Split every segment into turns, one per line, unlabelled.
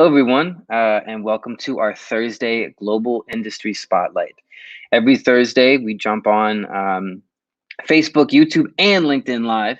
Hello, everyone, and welcome to our Thursday Global Industry Spotlight. Every Thursday, we jump on Facebook, YouTube, and LinkedIn Live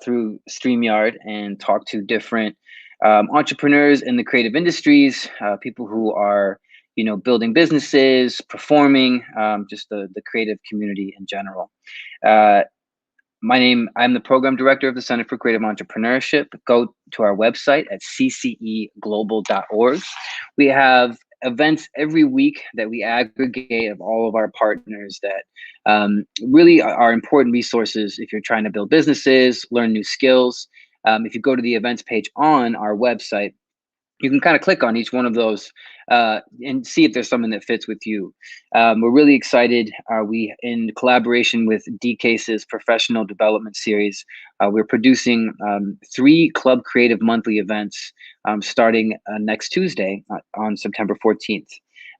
through StreamYard and talk to different entrepreneurs in the creative industries, people who are, building businesses, performing, just the creative community in general. I'm the program director of the Center for Creative Entrepreneurship. Go to our website at cceglobal.org. We have events every week that we aggregate of all of our partners that really are important resources if you're trying to build businesses, learn new skills. If you go to the events page on our website, you can kind of click on each one of those and see if there's something that fits with you. We're really excited. We, in collaboration with DCase's professional development series, we're producing 3 Club Creative monthly events starting next Tuesday on September 14th.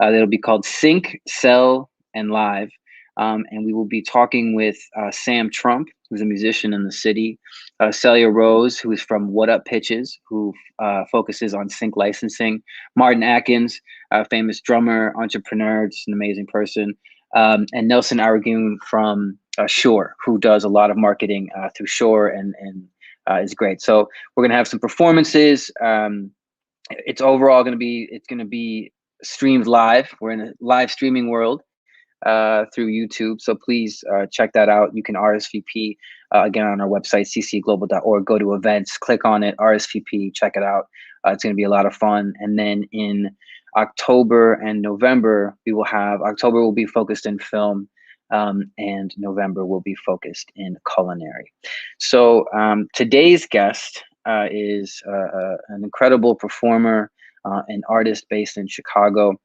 That'll be called Sync, Sell, and Live. And we will be talking with Sam Trump, who's a musician in the city, Celia Rose, who is from What Up Pitches, who focuses on sync licensing, Martin Atkins, a famous drummer, entrepreneur, just an amazing person, and Nelson Aragoon from Shore, who does a lot of marketing through Shore and is great. So we're going to have some performances. It's overall going to be streamed live. We're in a live streaming world through YouTube. So please check that out. You can RSVP again on our website, ccglobal.org. Go to events, click on it, RSVP, check it out. It's going to be a lot of fun. And then in October and November, October will be focused in film, and November will be focused in culinary. So today's guest is an incredible performer, an artist based in Chicago.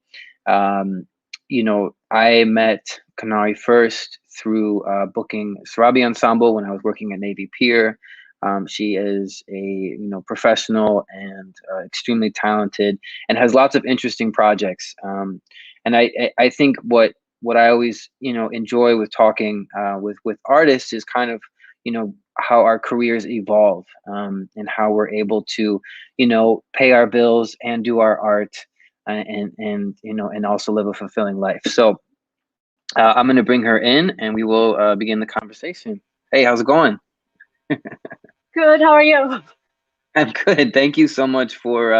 I met Kinnari first through booking Syrupy Ensemble when I was working at Navy Pier. She is a professional and extremely talented, and has lots of interesting projects. And I think what I always enjoy with talking with artists is kind of how our careers evolve, and how we're able to pay our bills and do our art. And also live a fulfilling life. So I'm going to bring her in, and we will begin the conversation. Hey, how's it going?
Good. How are you?
I'm good. Thank you so much for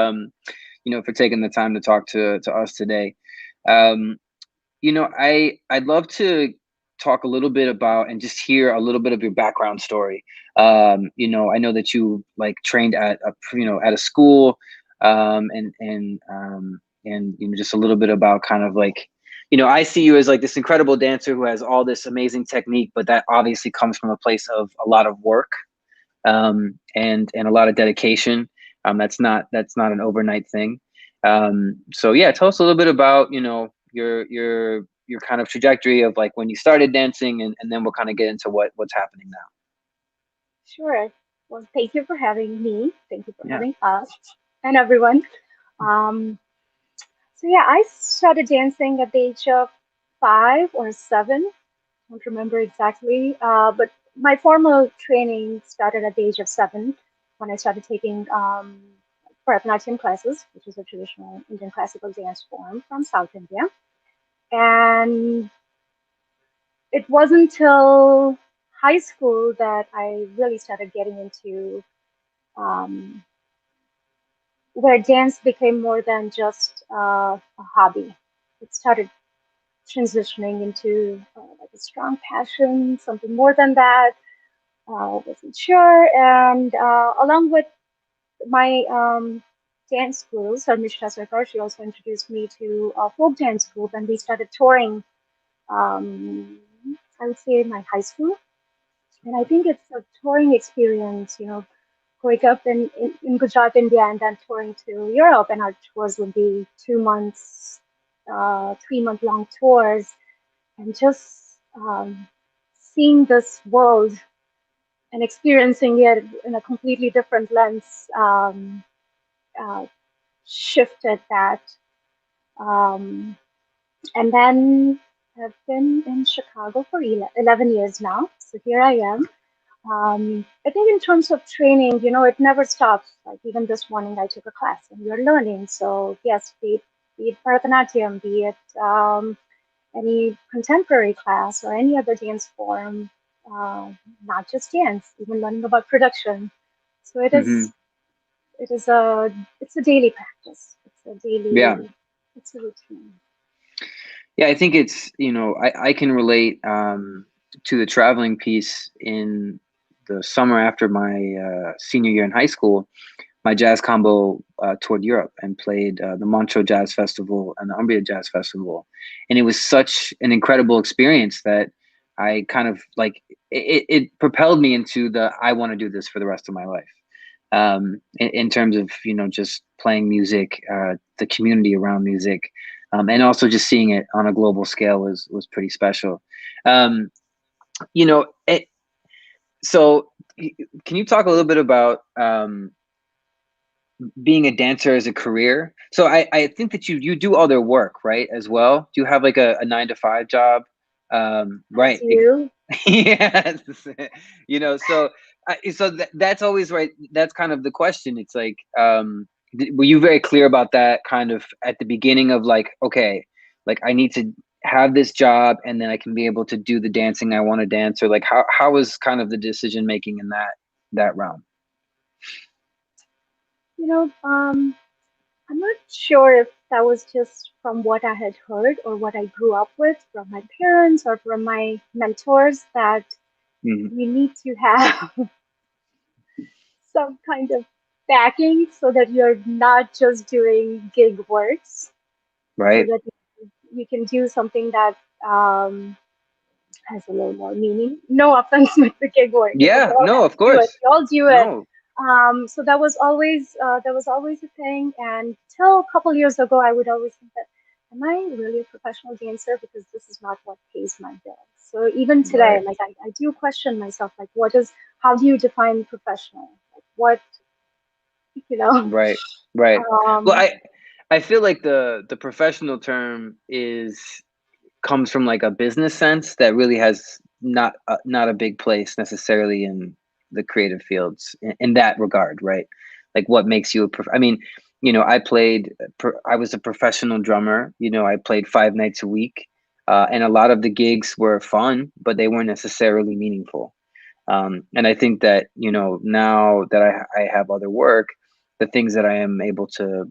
for taking the time to talk to us today. I'd love to talk a little bit about and just hear a little bit of your background story. I know that you trained at a school, and just a little bit about kind of I see you as this incredible dancer who has all this amazing technique, but that obviously comes from a place of a lot of work, and a lot of dedication. That's not an overnight thing. So yeah, tell us a little bit about your kind of trajectory of when you started dancing, and then we'll kind of get into what's happening now.
Sure. Well, thank you for having me. Thank you for
Yeah.
having us and everyone. So yeah, I started dancing at the age of 5 or 7. I don't remember exactly. But my formal training started at the age of 7 when I started taking Bharatanatyam classes, which is a traditional Indian classical dance form from South India. And it wasn't until high school that I really started getting into um, where dance became more than just a hobby. It started transitioning into a strong passion, something more than that. Wasn't sure, and along with my dance school, Sarmishta Sarkar, she also introduced me to a folk dance group, and we started touring. Um, I would say my high school, and I think it's a touring experience, growing up in Gujarat, India, and then touring to Europe. And our tours would be 2 months, 3-month long tours, and just seeing this world and experiencing it in a completely different lens uh, shifted that. Um, and then I've been in Chicago for 11 years now. So here I am. I think in terms of training, it never stops. Like even this morning, I took a class and we're learning. So yes, be it Bharatanatyam, be it any contemporary class or any other dance form, uh, not just dance, even learning about production. So
Hmm.
it is a, it's a daily practice.
Yeah.
It's a routine.
Yeah, I think it's, I can relate to the traveling piece in the summer after my senior year in high school. My jazz combo toured Europe and played the Montreux Jazz Festival and the Umbria Jazz Festival. And it was such an incredible experience that I kind of like it propelled me into the I want to do this for the rest of my life. In terms of just playing music, the community around music, and also just seeing it on a global scale was pretty special. Um, you know, it, so can you talk a little bit about being a dancer as a career? So I think that you do other work, right, as well. Do you have like a 9 to 5 job?
I
Right.
do.
Yes. So that's always right. That's kind of the question. It's like, were you very clear about that kind of at the beginning of like, okay, like I need to have this job and then I can be able to do the dancing I want to dance, or like how was kind of the decision making in that realm?
You know, I'm not sure if that was just from what I had heard or what I grew up with from my parents or from my mentors that
Mhm.
you need to have some kind of backing so that you're not just doing gig works, so
Right.
that you can do something that um, has a little more meaning. No offense with the gig work, because we
Yeah,
all
no,
have
of
to do it.
course.
We all do it.
No.
So that was always a thing. And till a couple years ago, I would always think that, am I really a professional dancer? Because this is not what pays my bills. So even today,
Right.
like I do question myself, like how do you define professional? Like what, you know?
Right. Right. Well,
Um,
I feel like the professional term is comes from like a business sense that really has not a big place necessarily in the creative fields in that regard, right? Like what makes you I mean, I was a professional drummer. I played 5 nights a week, and a lot of the gigs were fun, but they weren't necessarily meaningful. And I think that now that I have other work, the things that I am able to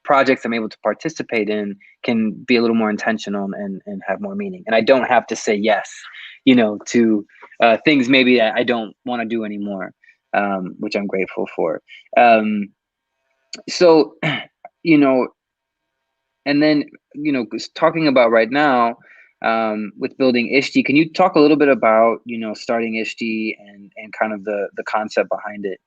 projects I'm able to participate in can be a little more intentional and have more meaning. And I don't have to say yes, to things maybe that I don't want to do anymore, which I'm grateful for. Um, so, you know, and then, talking about right now, with building Ishti, can you talk a little bit about, starting Ishti and kind of the concept behind it?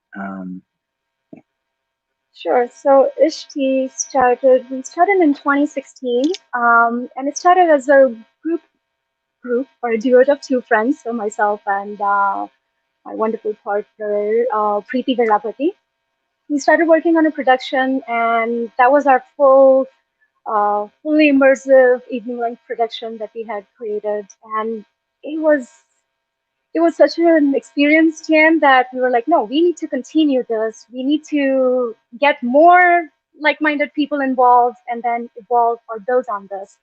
sure. So we started in 2016, and it started as a group or a duet of two friends, so myself and my wonderful partner, Preeti Virapati. We started working on a production, and that was our fully immersive evening length production that we had created. And it was it was such an experience, Jan, that we were like, no, we need to continue this. We need to get more like-minded people involved, and then evolve or build on this.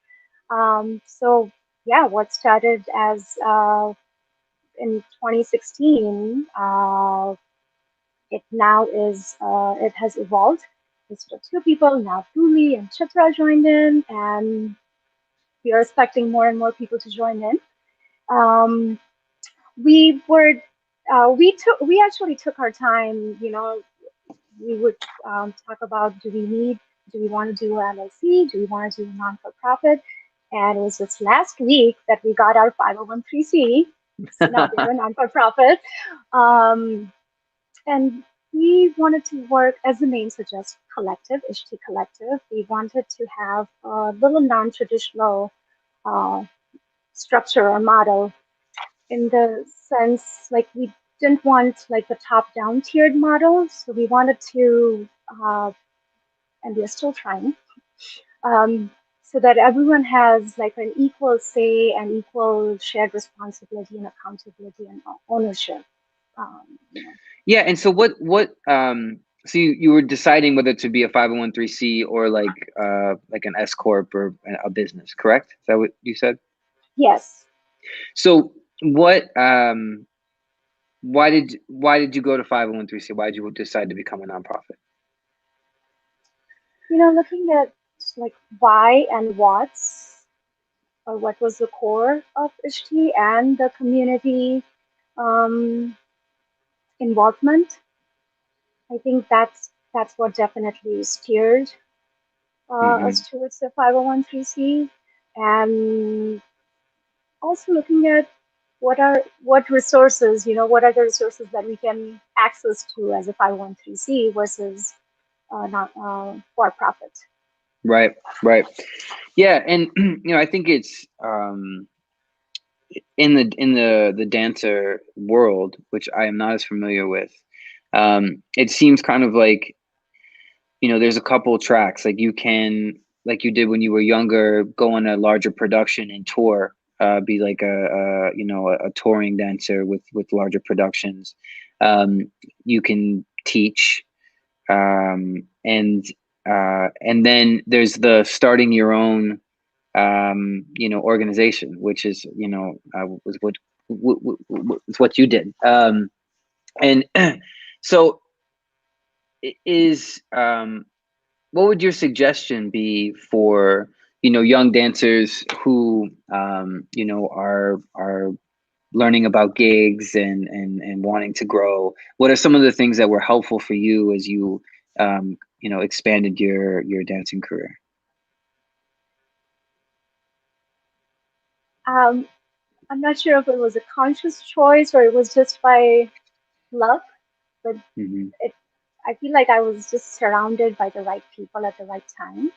So yeah, what started as in 2016, it has evolved. It's just two people now. Tuli and Chitra joined in, and we are expecting more and more people to join in. Um, we were we actually took our time. We would talk about, do we want to do an LLC? Do we want to do a non-for-profit? And it was just last week that we got our 501(c). So now we're a non-for-profit. Um, and we wanted to work, as the name suggests, collective, Ishti Collective. We wanted to have a little non-traditional uh, structure or model, in the sense like we didn't want like the top-down tiered model. So we wanted to, and we are still trying, um, so that everyone has like an equal say and equal shared responsibility and accountability and ownership. You know.
Yeah, and so so you were deciding whether to be a 501(c) or like an S corp or a business, correct? Is that what you said?
Yes.
So what why did you go to 501(c)? Why did you decide to become a nonprofit?
Looking at like why and what's, or what was the core of Ishti and the community um, involvement. I think that's what definitely steered
Hmm.
us towards the 501(c), and also looking at what are the resources that we can access to as a 501(c) versus not for profit.
Right, right. Yeah, and I think it's in the dancer world, which I am not as familiar with. It seems kind of like there's a couple of tracks like you can like you did when you were younger, go on a larger production and tour, be like a touring dancer with larger productions. You can teach, and then there's the starting your own organization, which is was what you did. And so is what would your suggestion be for young dancers who are learning about gigs and wanting to grow? What are some of the things that were helpful for you as you expanded your dancing career?
Um, I'm not sure if it was a conscious choice or it was just by luck, but
Hmm.
it, I feel like I was just surrounded by the right people at the right time.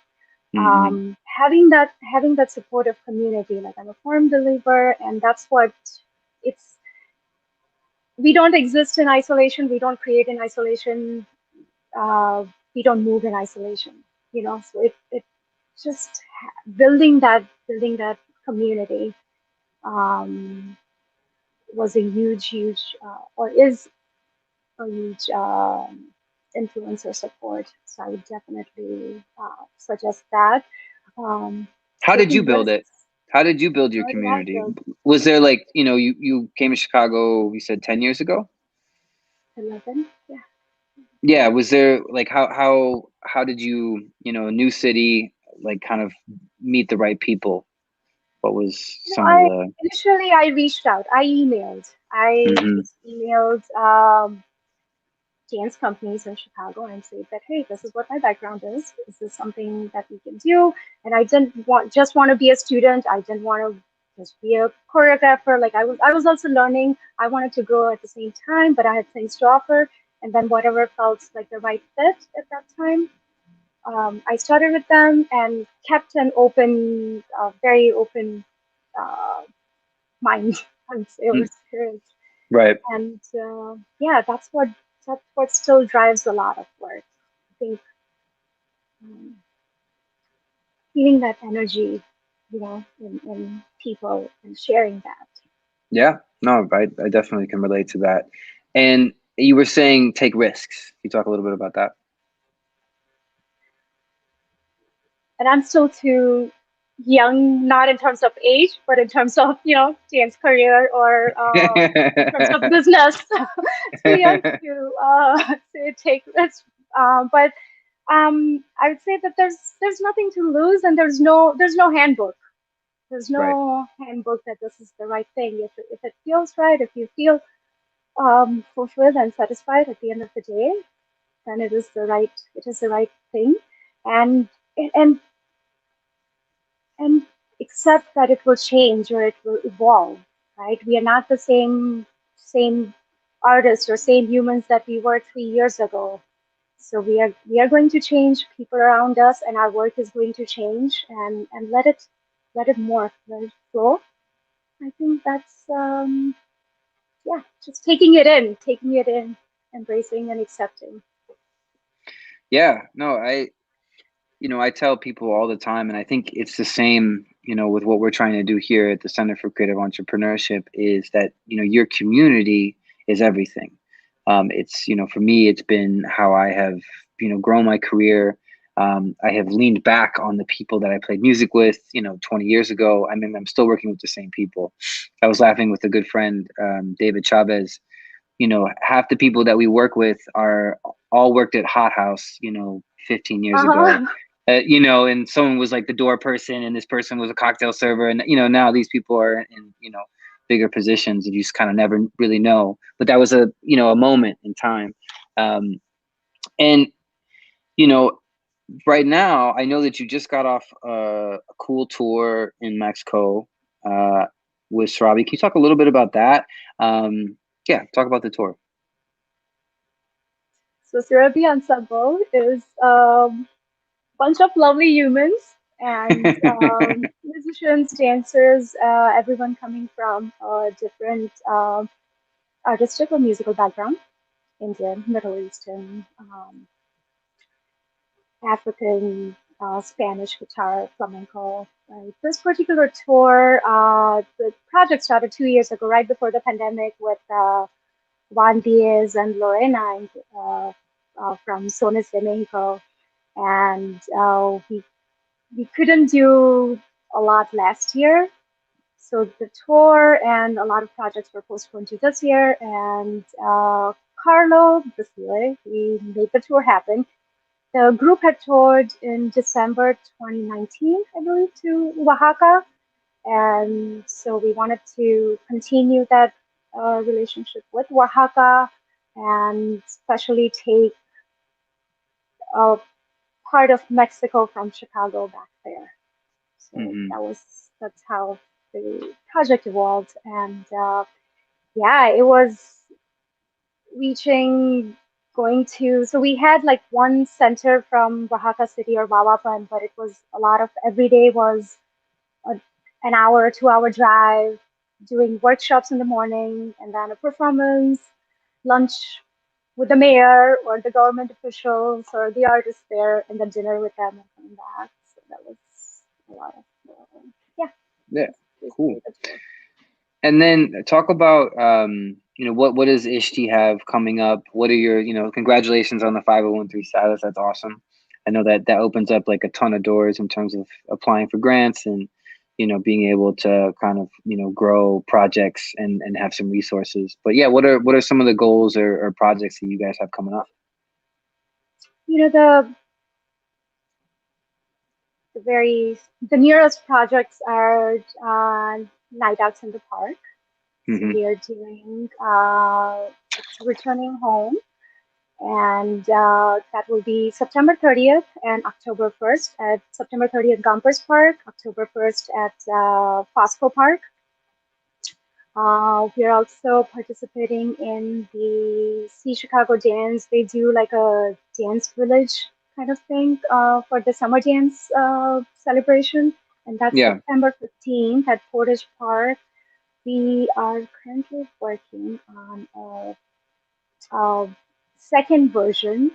Hmm.
Having that supportive community, like I'm a firm believer, and that's what it's. We don't exist in isolation. We don't create in isolation. Uh, we don't move in isolation. So it just building that community um, was a huge or is a huge influence or support. So I would definitely suggest that. Um,
How did you
Taking
build it?
risks.
How did you build your
How did I
community?
build
Was there like you came to Chicago, you said 10 years ago?
11? Yeah.
Yeah, was there like how did you, a new city, like kind of meet the right people? What was
No,
some of
I
the
initially I reached out. I emailed. I
hmm
just emailed dance companies in Chicago and said that, hey, this is what my background is. Is this something that we can do? And I didn't want to be a student. I didn't want to just be a choreographer. Like I was also learning. I wanted to grow at the same time, but I had things to offer. And then whatever felt like the right fit at that time, I started with them and kept an very open uh, mind, I would say, or spirit.
right.
And yeah, that's what still drives a lot of work. I think um, feeling that energy, in people and sharing that.
Yeah, no, I definitely can relate to that. And you were saying take risks. Can you talk a little bit about that?
And I'm still too young, not in terms of age, but in terms of Jane's career or in terms of business. Too young to to take risks. But I would say that there's nothing to lose, and there's no handbook. There's
Right.
no handbook that this is the right thing. If it feels right, if you feel fulfilled and satisfied at the end of the day, then it is the right thing, and and and accept that it will change or it will evolve. Right? We are not the same artists or same humans that we were 3 years ago. So we are going to change, people around us, and our work is going to change, and let it morph, let it flow. I think that's yeah, just taking it in, embracing and accepting.
Yeah, no, I I tell people all the time, and I think it's the same, with what we're trying to do here at the Center for Creative Entrepreneurship, is that, your community is everything. It's, for me, it's been how I have, grown my career. I have leaned back on the people that I played music with, 20 years ago. I mean, I'm still working with the same people. I was laughing with a good friend, David Chavez. Half the people that we work with are all worked at Hot House, 15 years ago.
Uh-huh.
And someone was like the door person, and this person was a cocktail server, and now these people are in bigger positions, and you just kind of never really know. But that was a moment in time, and you know right now I know that you just got off a cool tour in Mexico with Syrupy. Can you talk a little bit about that? Yeah, talk about the tour.
So Syrupy Ensemble is bunch of lovely humans and musicians, dancers, everyone coming from a different artistic or musical background, Indian, Middle Eastern, African, Spanish guitar, flamenco. Right. This particular tour, the project started 2 years ago, right before the pandemic, with Juan Diaz and Lorena from Sones de Mexico. And we couldn't do a lot last year. So the tour and a lot of projects were postponed to this year. And Carlo Basile, we made the tour happen. The group had toured in December 2019, I believe, to Oaxaca. And so we wanted to continue that relationship with Oaxaca and especially take a part of Mexico from Chicago back there. So
Hmm.
that's how the project evolved, and yeah, it was reaching going to. So we had like one center from Oaxaca City or Wawapan, but it was a lot of every day was a, an hour, 2 hour drive, doing workshops in the morning, and then a performance, lunch with the mayor or the government officials or the artists there, and then dinner with them and coming back. So that was a lot of, yeah,
Yeah,
that's
cool.
basically the tour.
And then talk about what does Ishti have coming up? What are your congratulations on the 501(c) status. That's awesome. I know that that opens up like a ton of doors in terms of applying for grants and being able to kind of grow projects and have some resources. But yeah, what are some of the goals or projects that you guys have coming up?
You know, the nearest projects are night outs in the park. So
Hmm.
we are doing it's returning home, and that will be September 30th and October 1st at September 30th Gompers Park, October 1st at Fosco Park. We are also participating in the Sea Chicago Dance. They do like a dance village kind of thing for the summer dance celebration, and that's
Yeah.
September 15th at Portage Park. We are currently working on a second version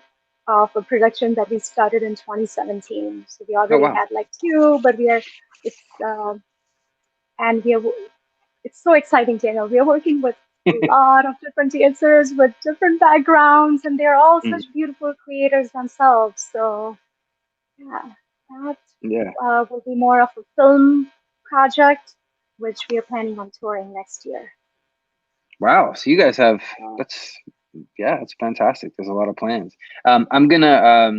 of a production that we started in 2017. So we
Oh
already
wow.
had like two, but we are it's and we are it's so exciting, Daniel. We are working with a lot of different dancers with different backgrounds, and they're all such
Mhm.
beautiful creators themselves. So yeah, that
Yeah.
will be more of a film project, which we are planning on touring next year.
Wow. So you guys have
Uh,
that's yeah, it's fantastic. There's a lot of plans. I'm gonna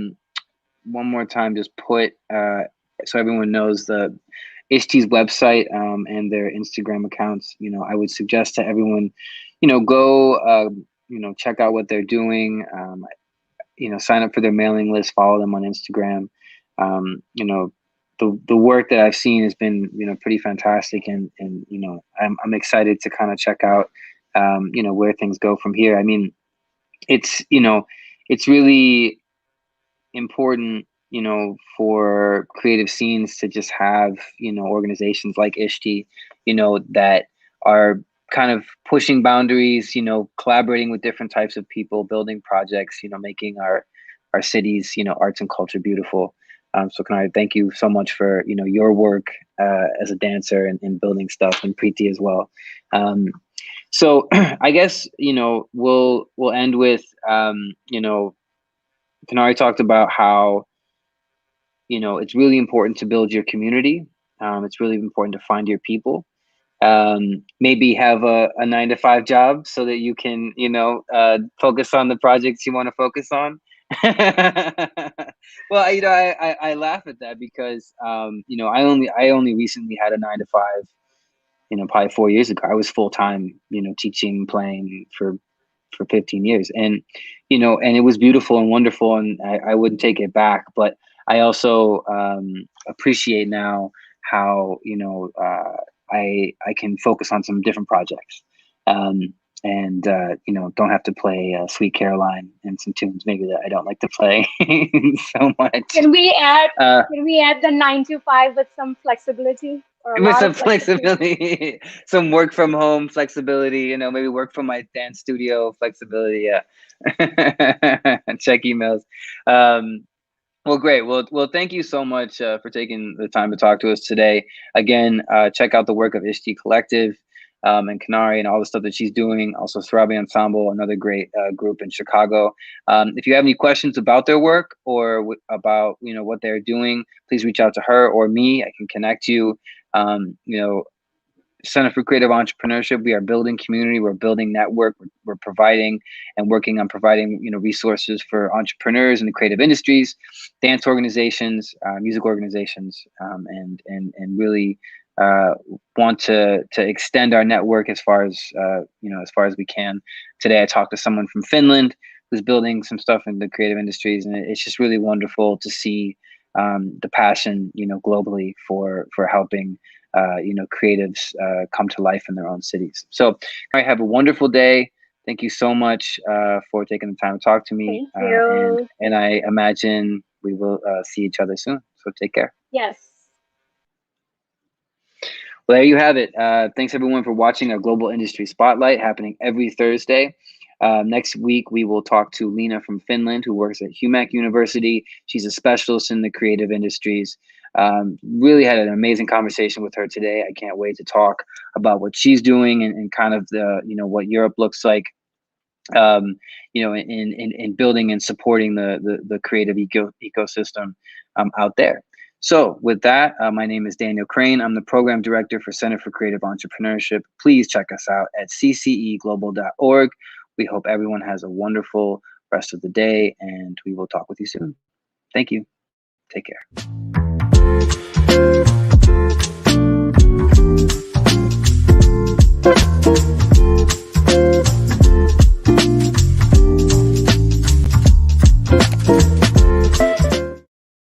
one more time just put so everyone knows the HT's website and their Instagram accounts. I would suggest to everyone, go check out what they're doing. Sign up for their mailing list, follow them on Instagram. The work that I've seen has been pretty fantastic, and I'm excited to kind of check out where things go from here. I mean, it's it's really important, for creative scenes to just have, organizations like Ishti, that are kind of pushing boundaries, collaborating with different types of people, building projects, making our cities, arts and culture beautiful. So Kinnari, thank you so much for your work as a dancer and building stuff, and Preeti as well. So I guess we'll end with Kinnari talked about how it's really important to build your community. It's really important to find your people. Maybe have a 9 to 5 job so that you can focus on the projects you want to focus on. Well, I laugh at that because I only recently had a 9 to 5. Probably 4 years ago, I was full time, teaching, playing for 15 years, and and it was beautiful and wonderful, and I wouldn't take it back. But I also appreciate now how I can focus on some different projects, and don't have to play Sweet Caroline and some tunes maybe that I don't like to play so much.
Can we add the 9 to 5 with some flexibility, or a
With
lot
some
of flexibility?
flexibility, some work from home flexibility, maybe work from my dance studio flexibility. Yeah. Check emails. Well, great. Well, thank you so much for taking the time to talk to us today. Again, check out the work of Ishti Collective and Kinnari and all the stuff that she's doing. Also, Syrupy Ensemble, another great group in Chicago. If you have any questions about their work or about what they're doing, please reach out to her or me. I can connect you. Center for Creative Entrepreneurship, we are building community, we're building network, we're providing and working on providing resources for entrepreneurs in the creative industries, dance organizations, music organizations, and really want to extend our network as far as we can. Today I talked to someone from Finland who's building some stuff in the creative industries, and it's just really wonderful to see the passion globally for helping creatives come to life in their own cities. So I have a wonderful day. Thank you so much for taking the time to talk to me.
Thank you.
And I imagine we will see each other soon. So take care.
Yes.
Well, there you have it. Thanks everyone for watching our Global Industry Spotlight, happening every Thursday. Next week, we will talk to Lena from Finland, who works at Humac University. She's a specialist in the creative industries. Really had an amazing conversation with her today. I can't wait to talk about what she's doing and kind of the what Europe looks like, in building and supporting the creative ecosystem out there. So with that, my name is Daniel Crane. I'm the program director for Center for Creative Entrepreneurship. Please check us out at cceglobal.org. We hope everyone has a wonderful rest of the day, and we will talk with you soon. Thank you. Take care.